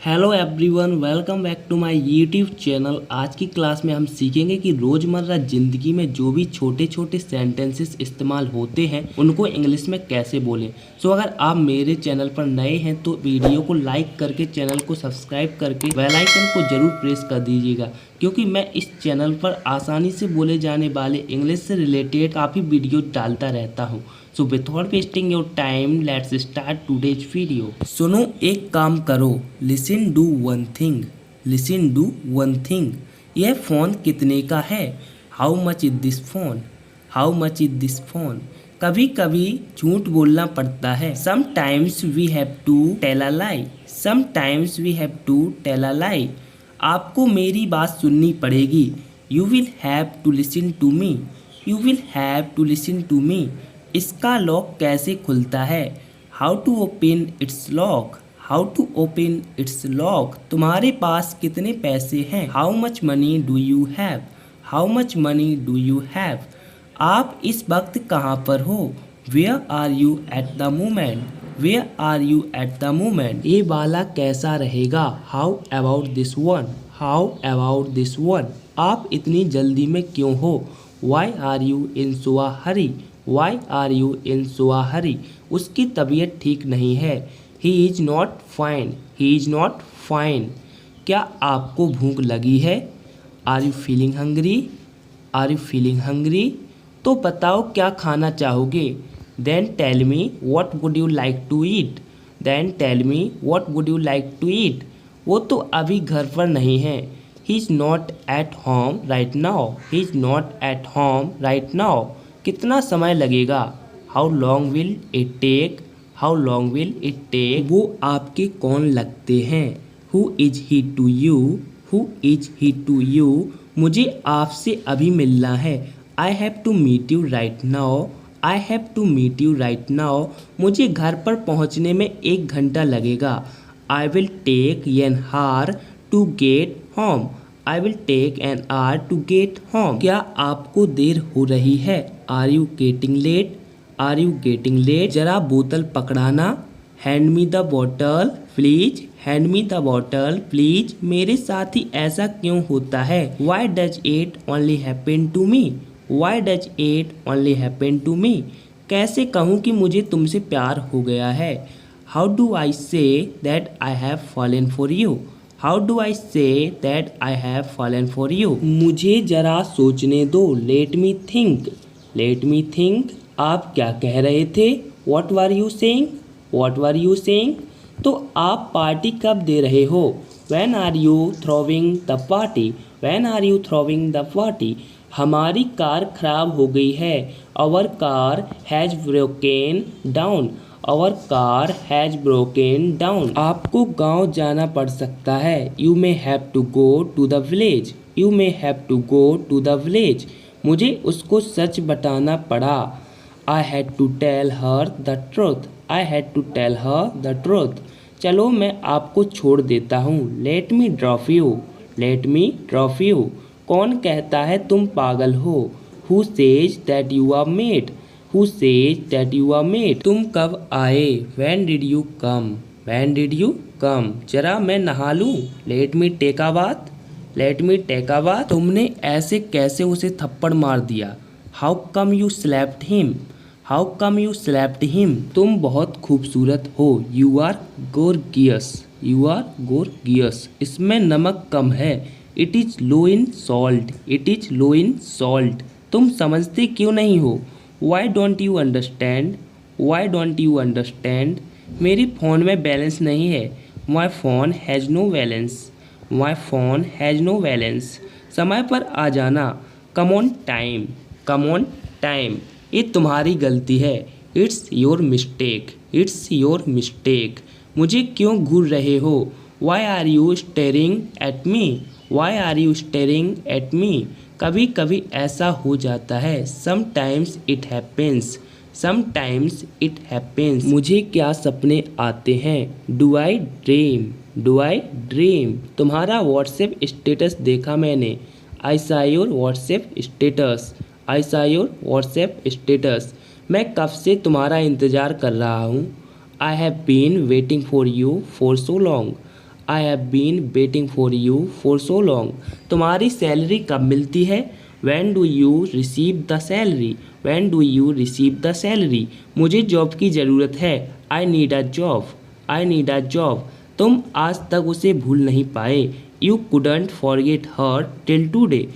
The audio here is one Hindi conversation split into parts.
Hello everyone, welcome back to my YouTube channel. आज की क्लास में हम सीखेंगे कि रोज़मर्रा ज़िंदगी में जो भी छोटे छोटे सेंटेंसेस इस्तेमाल होते हैं उनको इंग्लिश में कैसे बोलें। सो अगर आप मेरे चैनल पर नए हैं तो वीडियो को लाइक करके चैनल को सब्सक्राइब करके बेल आइकन को ज़रूर प्रेस कर दीजिएगा, क्योंकि मैं इस चैनल पर आसानी से बोले जाने वाले इंग्लिश से रिलेटेड काफ़ी वीडियो डालता रहता हूँ। So without wasting your time let's start today's video. सुनो, एक काम करो, listen do one thing, listen do one thing. यह फ़ोन कितने का है? How much is this phone, how much is this phone. कभी कभी झूठ बोलना पड़ता है। Sometimes we have to tell a lie, sometimes we have to tell a lie. आपको मेरी बात सुननी पड़ेगी। You will have to listen to me, you will have to listen to me. इसका लॉक कैसे खुलता है? How to open its lock, how to open its lock. तुम्हारे पास कितने पैसे हैं? How much money do you have, how much money do you have. आप इस वक्त कहाँ पर हो? Where are you at the moment, where are you at the moment. ये वाला कैसा रहेगा? How about this one, how about this one. आप इतनी जल्दी में क्यों हो? Why are you in so a hurry, why are you in so a hurry. उसकी तबीयत ठीक नहीं है। He is not fine, he is not fine. क्या आपको भूख लगी है? Are you feeling hungry, are you feeling hungry. तो बताओ क्या खाना चाहोगे? Then tell me what would you like to eat, then tell me what would you like to ईट। वो तो अभी घर पर नहीं है। He is not at home right now, he is not at home right now. कितना समय लगेगा? How long will it take, how long will it take. वो आपके कौन लगते हैं? Who is he to you, who is he to you. मुझे आपसे अभी मिलना है। I have to meet you right now, I have to meet you right now. मुझे घर पर पहुंचने में 1 घंटा लगेगा। I will take an hour to get home, I will take an hour to get home. क्या आपको देर हो रही है? Are you getting late, are you getting late. जरा बोतल पकड़ाना। Hand me the bottle please, hand me the bottle please. मेरे साथ ही ऐसा क्यों होता है? Why does it only happen to me, why does it only happen to मी। कैसे कहूँ कि मुझे तुमसे प्यार हो गया है? How do I say that I have fallen for you, how do I say that I have fallen for you. मुझे जरा सोचने दो। Let me think, let me think. आप क्या कह रहे थे? What were you saying, what were you saying. तो आप पार्टी कब दे रहे हो? When are you throwing the party, when are you throwing the party. हमारी कार खराब हो गई है। Our car has broken down, our car has broken down. आपको गांव जाना पड़ सकता है। You may have to go to the village, you may have to go to the village. मुझे उसको सच बताना पड़ा। I had to tell her the truth, I had to tell her the truth. चलो मैं आपको छोड़ देता हूँ। Let me drop you, let me drop you. कौन कहता है तुम पागल हो? Who says that you are mad, who says that you are mad. तुम कब आए? When did you come, when did you come. जरा मैं नहा लूँ। Let me take a bath, let me take a bath. तुमने ऐसे कैसे उसे थप्पड़ मार दिया? How come you slapped him, how come you slapped him. तुम बहुत खूबसूरत हो। You are gorgeous, you are gorgeous. इसमें नमक कम है। It is low in salt, it is low in salt. तुम समझते क्यों नहीं हो? Why don't you understand, why don't you understand. मेरे फ़ोन में बैलेंस नहीं है। My phone has no balance, my phone has no balance. समय पर आ जाना। Come on time, come on time. ये तुम्हारी गलती है। It's your mistake, it's your mistake. मुझे क्यों घूर रहे हो? Why are you staring at me, why are you staring at मी। कभी कभी ऐसा हो जाता है। Sometimes it happens, sometimes it happens. मुझे क्या सपने आते हैं? Do I dream, do I dream. तुम्हारा व्हाट्सएप स्टेटस देखा मैंने। आई सा योर व्हाट्सएप स्टेटस, आई सा योर व्हाट्सएप स्टेटस। मैं कब से तुम्हारा इंतज़ार कर रहा हूँ। I have been waiting for you for so long, I have been waiting for you for so long. तुम्हारी सैलरी कब मिलती है? When do you receive the salary? When do you receive the salary? मुझे जॉब की ज़रूरत है। I need a job. I need a job. तुम आज तक उसे भूल नहीं पाए। You couldn't forget her till today.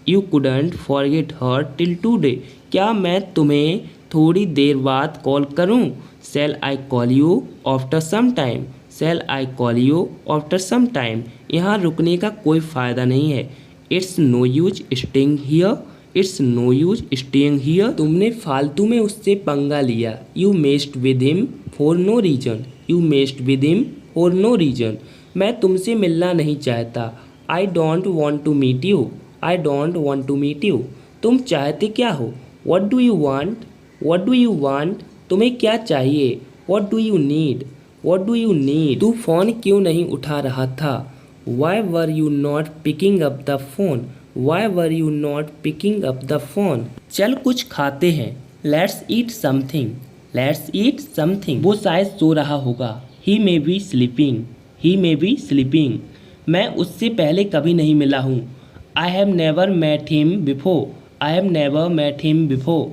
You couldn't forget her till today. क्या मैं तुम्हें थोड़ी देर बाद कॉल करूं? Shall I call you after some time? Shall I call you after some time? यहाँ रुकने का कोई फ़ायदा नहीं है। It's no use staying here. It's no use staying here. तुमने फालतू में उससे पंगा लिया। You messed with him for no reason. You messed with him for no reason. मैं तुमसे मिलना नहीं चाहता। I don't want to meet you. I don't want to meet you. तुम चाहते क्या हो? What do you want? What do you want? तुम्हें क्या चाहिए? What do you need? What do you need? तू फ़ोन क्यों नहीं उठा रहा था? Why were you not picking up the phone? Why were you not picking up the phone? चल कुछ खाते हैं। Let's eat something. Let's eat something. वो शायद सो रहा होगा। He may be sleeping. He may be sleeping. मैं उससे पहले कभी नहीं मिला हूँ। I have never met him before. I have never met him before.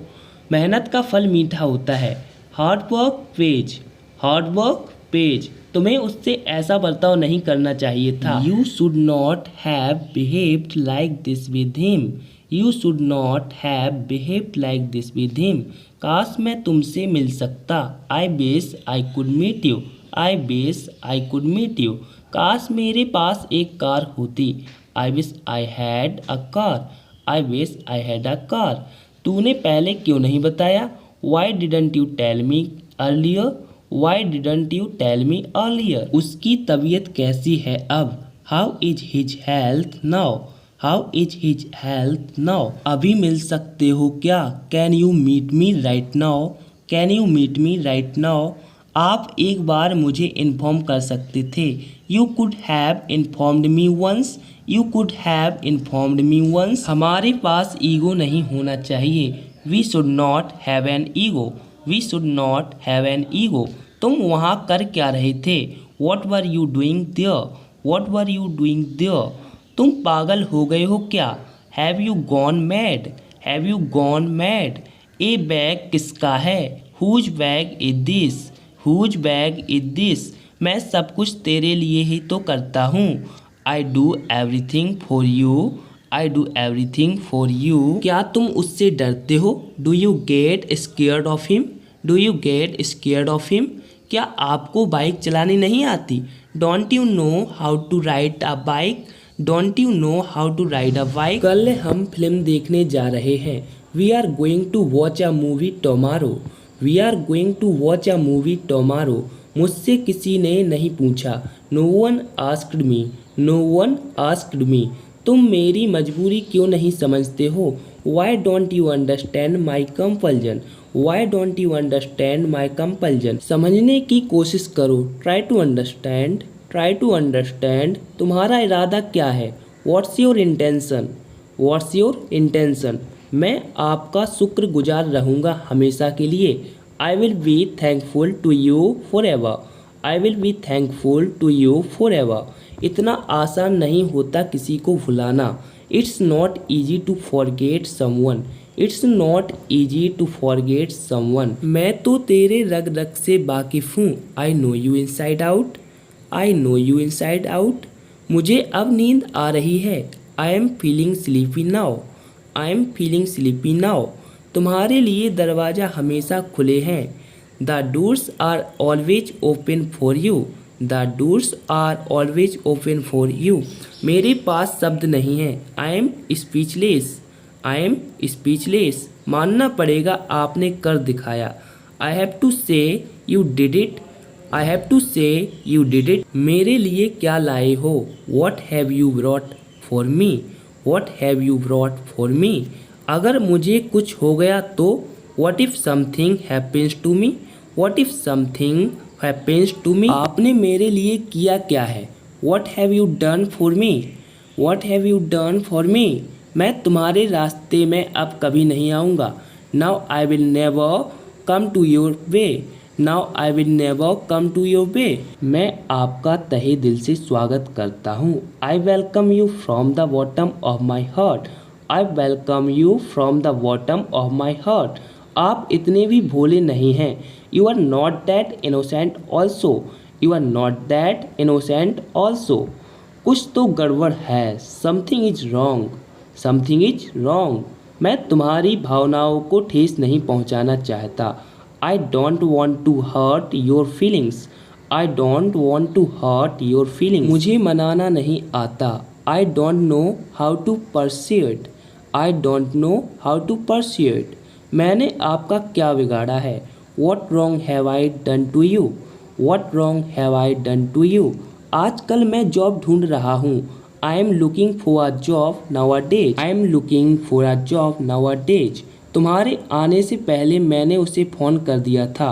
मेहनत का फल मीठा होता है। Hard work pays. Hard work pays. तुम्हें उससे ऐसा बर्ताव नहीं करना चाहिए था। You should not have behaved like this with him. You should not have behaved like this with him. काश मैं तुमसे मिल सकता। I wish I could meet you. I wish I could meet you. काश मेरे पास एक कार होती। I wish I had a car. I wish I had a car. तूने पहले क्यों नहीं बताया? Why didn't you tell me earlier? Why didn't you tell me earlier? उसकी तबीयत कैसी है अब? How is his health now? How is his health now? अभी मिल सकते हो क्या? Can you meet me right now? Can you meet me right now? आप एक बार मुझे इन्फॉर्म कर सकते थे। You could have informed me once. You could have informed me once. हमारे पास ईगो नहीं होना चाहिए। We should not have an ego. We should not have an ego. तुम वहाँ कर क्या रहे थे? What were you doing there? What were you doing there? तुम पागल हो गए हो क्या? Have you gone mad? Have you gone mad? ये बैग किसका है? Whose bag is this? Whose bag is this? मैं सब कुछ तेरे लिए ही तो करता हूँ। I do everything for you. I do everything for you. क्या तुम उससे डरते हो? Do you get scared of him? Do you get scared of him? क्या आपको बाइक चलानी नहीं आती? Don't you know how to ride a bike? Don't you know how to ride a bike? कल हम फिल्म देखने जा रहे हैं। We are going to watch a movie tomorrow. We are going to watch a movie tomorrow. मुझसे किसी ने नहीं पूछा। No one asked me. No one asked me. तुम मेरी मजबूरी क्यों नहीं समझते हो? Why don't you understand my compulsion? Why don't you understand my compulsion? समझने की कोशिश करो। Try to understand. Try to understand. तुम्हारा इरादा क्या है? What's your intention? What's your intention? मैं आपका शुक्रगुजार रहूँगा हमेशा के लिए। I will be thankful to you forever. I will be thankful to you forever. इतना आसान नहीं होता किसी को भुलाना। It's not easy to forget someone. It's not easy to forget someone. मैं तो तेरे रग रग से वाकिफ़ हूँ। I know you inside out. I know you inside out. मुझे अब नींद आ रही है। I am feeling sleepy now. I am feeling sleepy now. तुम्हारे लिए दरवाज़ा हमेशा खुले हैं। The doors are always open for you. The doors are always open for you. मेरे पास शब्द नहीं है। I am speechless. I am speechless. मानना पड़ेगा आपने कर दिखाया। I have to say you did it. I have to say you did it. मेरे लिए क्या लाए हो? What have you brought for me? What have you brought for me? अगर मुझे कुछ हो गया तो? What if something happens to me? What if something happens to me? आपने मेरे लिए किया क्या है? What have you done for me? What have you done for me? मैं तुम्हारे रास्ते में अब कभी नहीं आऊँगा। Now I will never come to your way. Now I will never come to your way. मैं आपका तहे दिल से स्वागत करता हूँ। I welcome you from the bottom of my heart. I welcome you from the bottom of my heart. आप इतने भी भोले नहीं हैं। You are not that innocent also. You are not that innocent also. कुछ तो गड़बड़ है। Something is wrong. Something is wrong. मैं तुम्हारी भावनाओं को ठेस नहीं पहुंचाना चाहता। I don't want to hurt your feelings. I don't want to hurt your feelings. मुझे मनाना नहीं आता। I don't know how to persuade. I don't know how to persuade. मैंने आपका क्या बिगाड़ा है? What wrong have I done to you? What wrong have I done to you? आजकल मैं जॉब ढूंढ रहा हूँ। I am looking for a job nowadays. I am looking for a job nowadays. तुम्हारे आने से पहले मैंने उसे फ़ोन कर दिया था।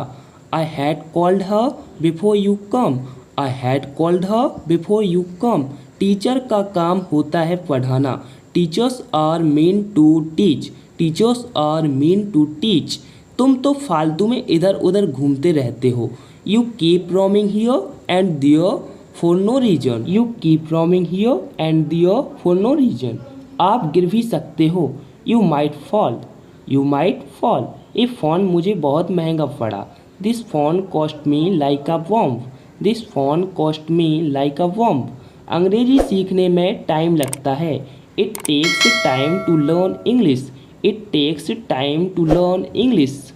I had called her before you come. I had called her before you come. Teacher का काम होता है पढ़ाना। Teachers are mean to teach. Teachers are mean to teach. तुम तो फालतू में इधर उधर घूमते रहते हो। You keep roaming here and there for no reason. You keep roaming here and there for no reason. आप गिर भी सकते हो। You might fall. You might fall. ये फ़ोन मुझे बहुत महंगा पड़ा। This phone cost me like a bomb. This phone cost me like a bomb. अंग्रेजी सीखने में टाइम लगता है। It takes time to learn English. It takes time to learn English.